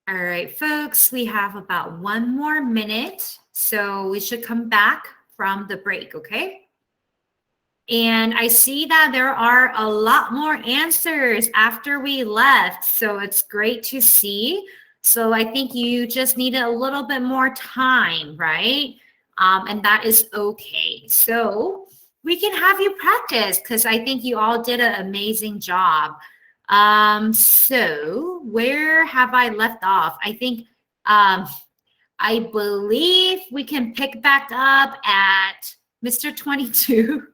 All right, folks, we have about 1 more minute. So we should come back from the break, okay? And I see that there are a lot more answers after we left. So it's great to see. So I think you just needed a little bit more time, right? And that is okay. So we can have you practice because I think you all did an amazing job. So where have I left off? I think I believe we can pick back up at Mr. 22.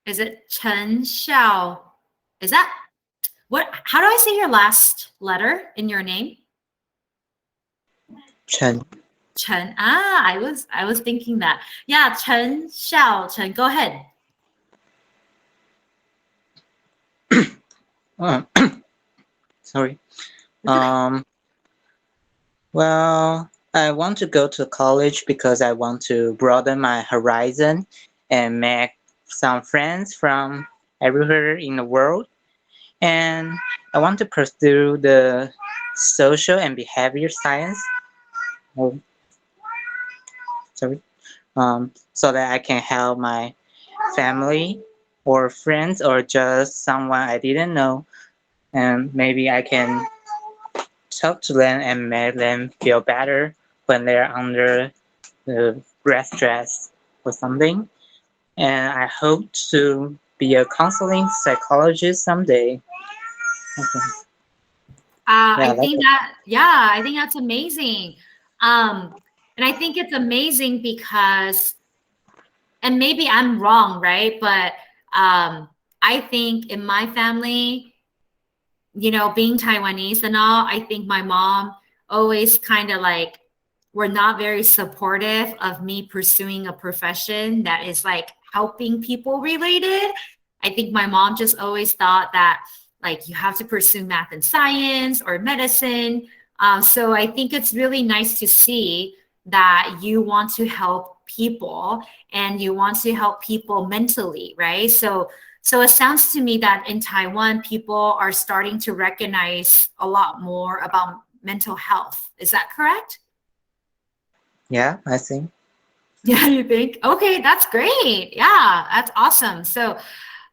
Is it Chen Xiao? Is that what? How do I say your last letter in your name? Chen. Chen. Ah, I was thinking that. Yeah, Chen Xiao. Chen, go ahead. Sorry. Well, I want to go to college because I want to broaden my horizon and make some friends from everywhere in the world. And I want to pursue the social and behavior science. Oh, sorry. So that I can help my family or friends or just someone I didn't know. And maybe I can talk to them and make them feel better when they're under the breath stress or something. And I hope to be a counseling psychologist someday. Okay. Yeah, that's it. I think that's amazing. And I think it's amazing because, and maybe I'm wrong, right? But I think in my family, being Taiwanese and all, I think my mom always kind of like were not very supportive of me pursuing a profession that is like helping people related. I think my mom just always thought that like you have to pursue math and science or medicine. So I think it's really nice to see that you want to help people and you want to help people mentally, right? So it sounds to me that in Taiwan, people are starting to recognize a lot more about mental health. Is that correct? Yeah, I think. Yeah, you think? Okay, that's great. Yeah, that's awesome. So,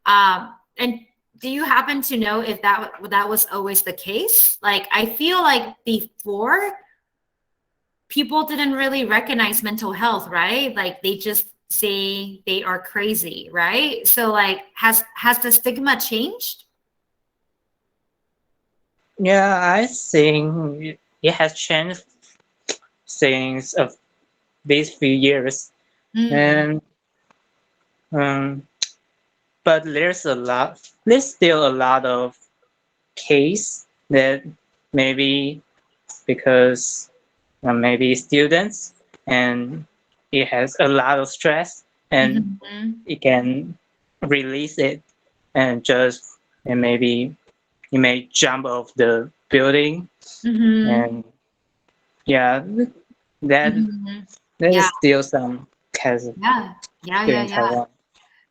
and do you happen to know if that was always the case? Like, I feel like before people didn't really recognize mental health, right? Like they just say they are crazy, right? So like has the stigma changed? Yeah, I think it has changed since of these few years. Mm, And but there's still a lot of case that maybe because maybe students and it has a lot of stress and mhm, it can release it and just and maybe you may jump off the building mhm, and yeah that mhm. there Yeah, is still some cases yeah, yeah, here yeah, in yeah. Taiwan.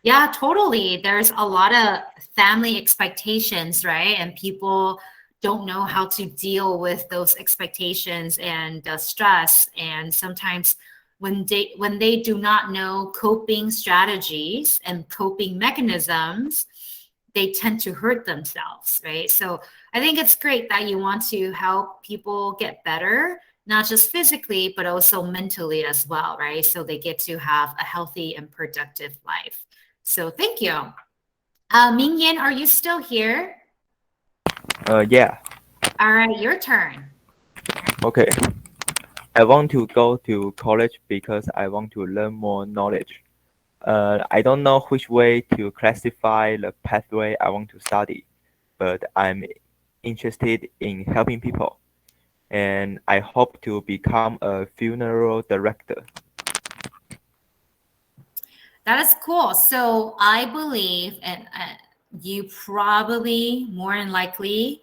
Yeah, totally. There's a lot of family expectations, right? And people don't know how to deal with those expectations and the stress. And sometimes when they do not know coping strategies and coping mechanisms, they tend to hurt themselves, right? So I think it's great that you want to help people get better, not just physically, but also mentally as well, right? So they get to have a healthy and productive life. So thank you. Mingyan, are you still here? Yeah. All right, your turn. Okay. I want to go to college because I want to learn more knowledge. I don't know which way to classify the pathway I want to study, but I'm interested in helping people, and I hope to become a funeral director. That is cool. So I believe, and you probably more than likely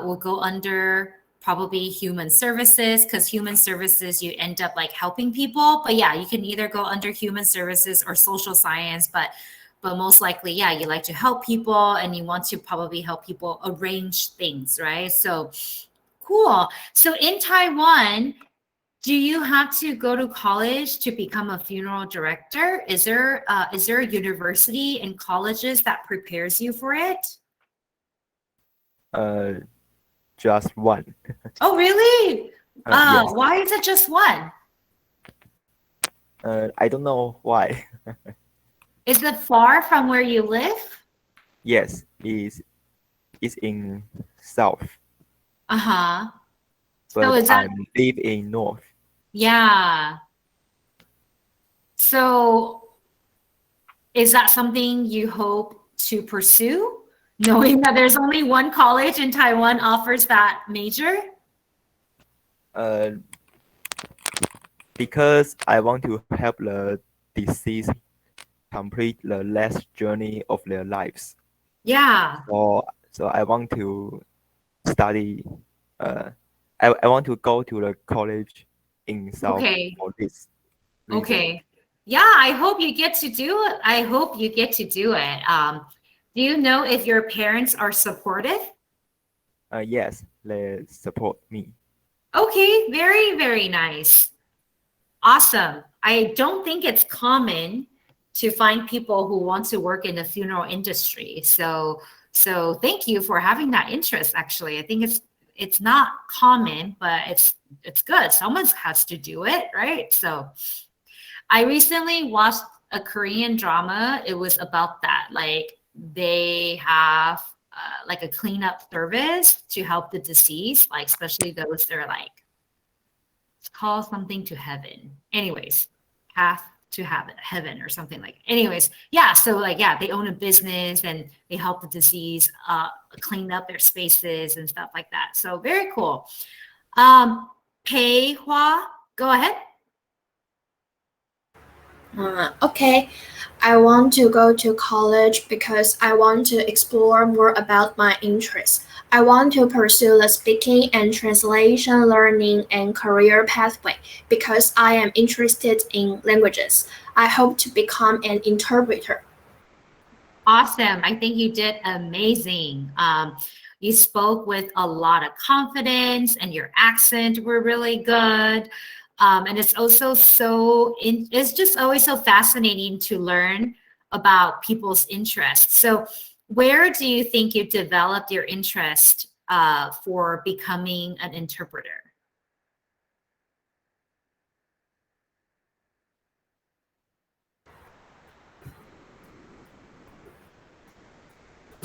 will go under probably human services because human services you end up like helping people. But yeah, you can either go under human services or social science. but most likely, yeah, you like to help people and you want to probably help people arrange things, right? So cool. So in Taiwan, do you have to go to college to become a funeral director? Is there a university and colleges that prepares you for it? Uh, just one. Oh, really? Yes. Why is it just one? I don't know why. Is it far from where you live? Yes, is in south, Uh-huh. So but is I that, live in north. yeah. So is that something you hope to pursue, knowing that there's only one college in Taiwan offers that major? Uh, because I want to help the deceased complete the last journey of their lives. Yeah. So I want to study. Uh, I want to go to the college in South Okay. for this reason. Okay. Yeah, I hope you get to do it. I hope you get to do it. Do you know if your parents are supportive? Yes, they support me. Okay, very, very nice. Awesome. I don't think it's common to find people who want to work in the funeral industry. So thank you for having that interest, actually. I think it's not common, but it's good. Someone has to do it, right? So I recently watched a Korean drama. It was about that. Like they have like a cleanup service to help the deceased, like especially those that are like, it's called something to heaven. Anyways, path to heaven or something like. Anyways, yeah. So like, yeah, they own a business and they help the deceased clean up their spaces and stuff like that. So very cool. Pei Hua, go ahead. Okay, I want to go to college because I want to explore more about my interests. I want to pursue the speaking and translation learning and career pathway because I am interested in languages. I hope to become an interpreter. Awesome. I think you did amazing. You spoke with a lot of confidence and your accent were really good. And it's also it's just always so fascinating to learn about people's interests. So where do you think you developed your interest for becoming an interpreter?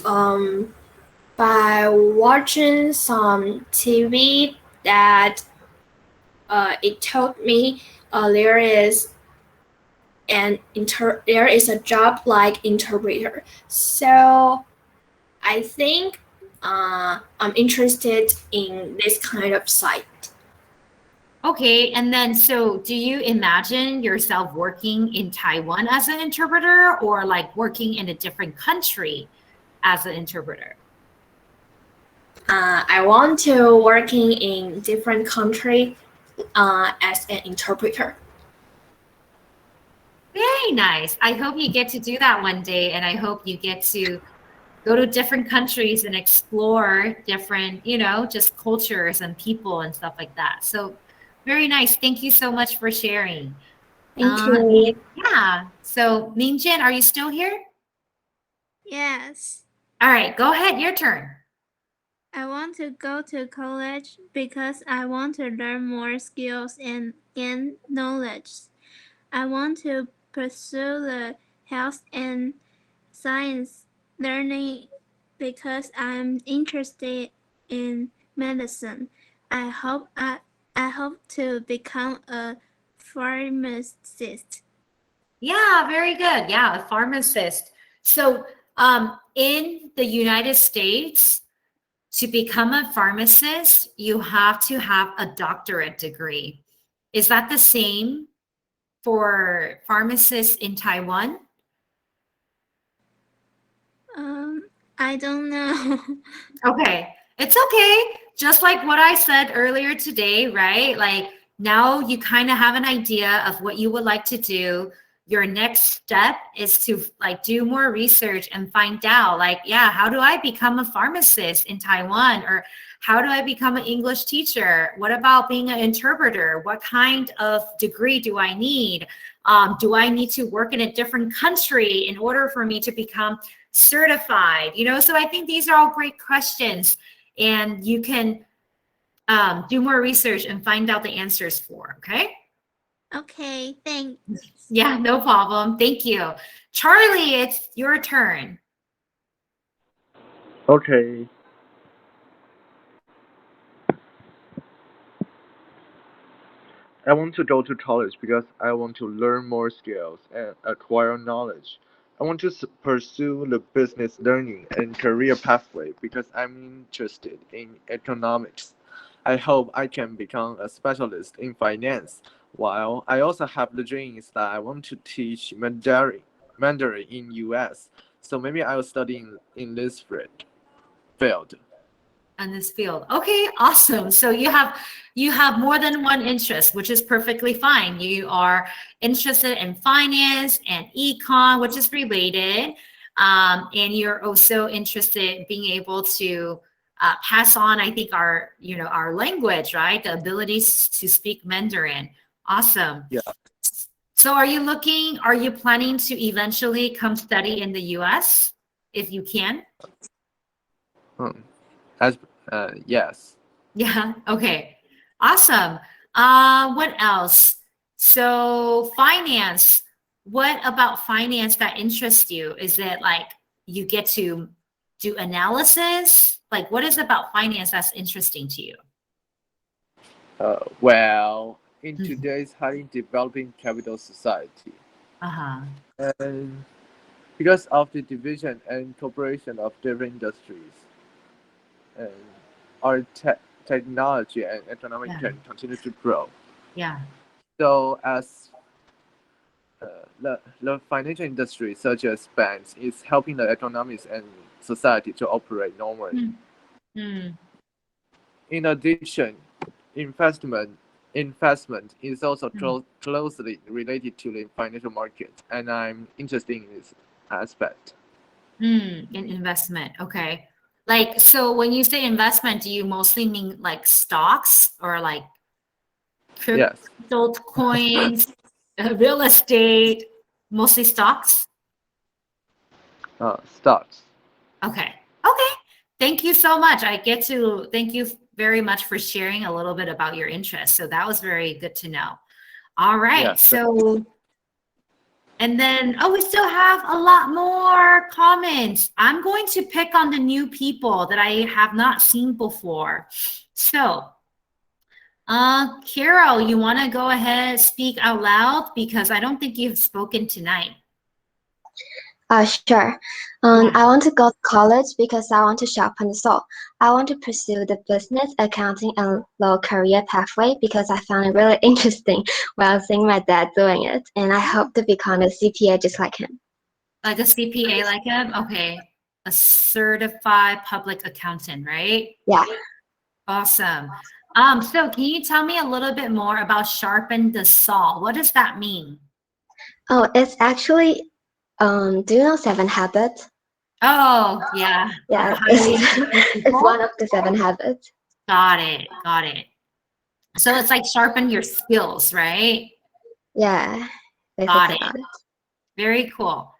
Um, by watching some TV that it told me there is a job like interpreter. So I think I'm interested in this kind of site. Okay, and then so do you imagine yourself working in Taiwan as an interpreter or like working in a different country as an interpreter? I want to working in different country as an interpreter. Very nice. I hope you get to do that one day, and I hope you get to go to different countries and explore different, just cultures and people and stuff like that. So very nice. Thank you so much for sharing. Thank you. Yeah. So Mingjin, are you still here? Yes, All right, go ahead. Your turn. I want to go to college because I want to learn more skills and gain knowledge. I want to pursue the health and science learning because I'm interested in medicine. I hope to become a pharmacist. Yeah, very good. Yeah, a pharmacist. So, in the United States, to become a pharmacist, you have to have a doctorate degree. Is that the same for pharmacists in Taiwan? I don't know. Okay, it's okay. Just like what I said earlier today, right? Like now you kind of have an idea of what you would like to do. your next step is to like do more research and find out like, yeah, how do I become a pharmacist in Taiwan? Or how do I become an English teacher? What about being an interpreter? What kind of degree do I need? Do I need to work in a different country in order for me to become certified? So I think these are all great questions, and you can do more research and find out the answers for, okay? Okay, thanks. Yeah, no problem. Thank you. Charlie, it's your turn. Okay. I want to go to college because I want to learn more skills and acquire knowledge. I want to pursue the business learning and career pathway because I'm interested in economics. I hope I can become a specialist in finance, while I also have the dreams that I want to teach Mandarin in US. So maybe I will study in this field. In this field. Okay, awesome. So you have more than one interest, which is perfectly fine. You are interested in finance and econ, which is related. And you're also interested in being able to pass on, I think, our language, right? The abilities to speak Mandarin. Awesome. Yeah. So are you planning to eventually come study in the US if you can? Yes. Yeah. Okay. Awesome. What else? So finance. What about finance that interests you? Is it like you get to do analysis? Like what is it about finance that's interesting to you? Well, in Mhm. today's highly developing capital society, Uh-huh. and because of the division and cooperation of different industries, and our technology and economic Yeah. can continue to grow. Yeah. So, as the financial industry, such as banks, is helping the economies and society to operate normally. Hmm. In addition, investment is also closely related to the financial market, and I'm interested in this aspect. In investment. Okay. Like, so when you say investment, do you mostly mean like stocks or like Yes, crypto coins, real estate, mostly stocks? stocks. Okay. Okay. Thank you so much. Thank you very much for sharing a little bit about your interests. So that was very good to know. All right. Yes. So, and then, we still have a lot more comments. I'm going to pick on the new people that I have not seen before. So, Carol, you want to go ahead, speak out loud because I don't think you've spoken tonight. Sure. Yeah. I want to go to college because I want to sharpen the soul. I want to pursue the business, accounting, and law career pathway because I found it really interesting while seeing my dad doing it, and I hope to become a CPA just like him. Like a CPA like him? Okay. A certified public accountant, right? Yeah. Awesome. So can you tell me a little bit more about sharpen the saw? What does that mean? Oh, it's actually, do you know Seven Habits? Oh, yeah. Yeah, Highly it's one of the 7 habits. Got it. Got it. So it's like sharpen your skills, right? Yeah, Got basically it. about it. Very cool.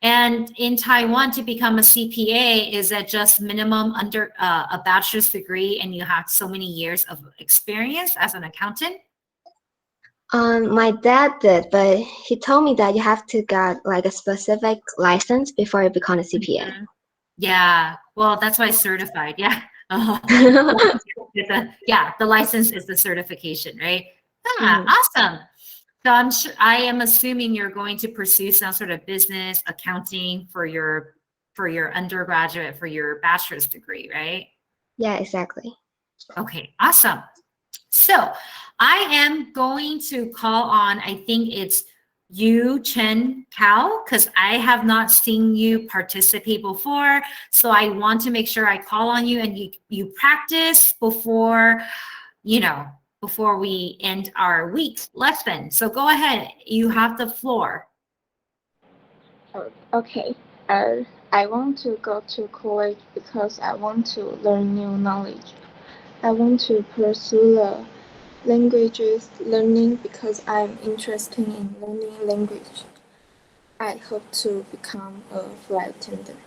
And in Taiwan, to become a CPA, is that just minimum under a bachelor's degree and you have so many years of experience as an accountant? My dad did, but he told me that you have to get like a specific license before you become a CPA. Mhm. Yeah. Well, that's why certified. Yeah. The license is the certification, right? Yeah, awesome. So I am assuming you're going to pursue some sort of business accounting for your undergraduate, for your bachelor's degree, right? Yeah, exactly. Okay, awesome. So I am going to call on, I think it's Yu Chen Kao, because I have not seen you participate before. So I want to make sure I call on you and you practice before, before we end our week's lesson. So go ahead, you have the floor. Okay. I want to go to college because I want to learn new knowledge. I want to pursue the languages learning because I'm interested in learning language. I hope to become a flight attendant.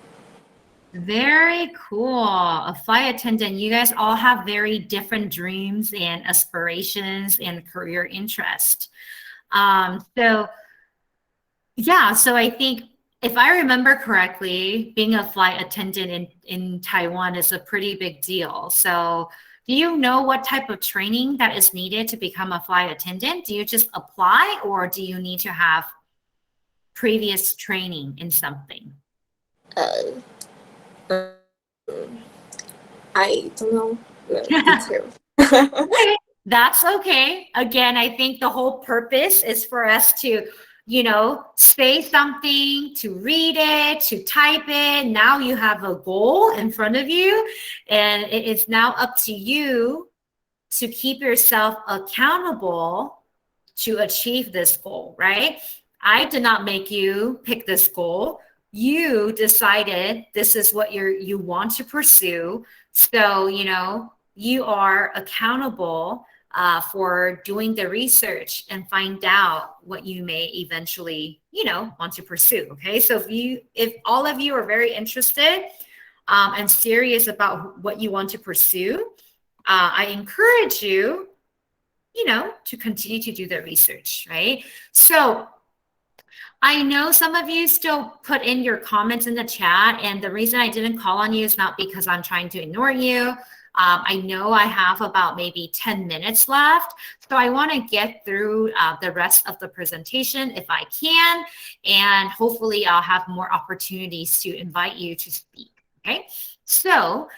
Very cool. A flight attendant. You guys all have very different dreams and aspirations and career interest. So yeah, so I think if I remember correctly, being a flight attendant in Taiwan is a pretty big deal. So do you know what type of training that is needed to become a flight attendant? Do you just apply or do you need to have previous training in something? Uh, I don't know the details. Okay, that's okay. Again, I think the whole purpose is for us to, say something, to read it, to type it. Now you have a goal in front of you, and it is now up to you to keep yourself accountable to achieve this goal, right? I did not make you pick this goal. You decided this is what you want to pursue. So, you are accountable for doing the research and find out what you may eventually, want to pursue. Okay. So if all of you are very interested and serious about what you want to pursue, I encourage you, to continue to do the research, right? So I know some of you still put in your comments in the chat, and the reason I didn't call on you is not because I'm trying to ignore you. I know I have about maybe 10 minutes left, so I want to get through the rest of the presentation if I can, and hopefully I'll have more opportunities to invite you to speak, okay? So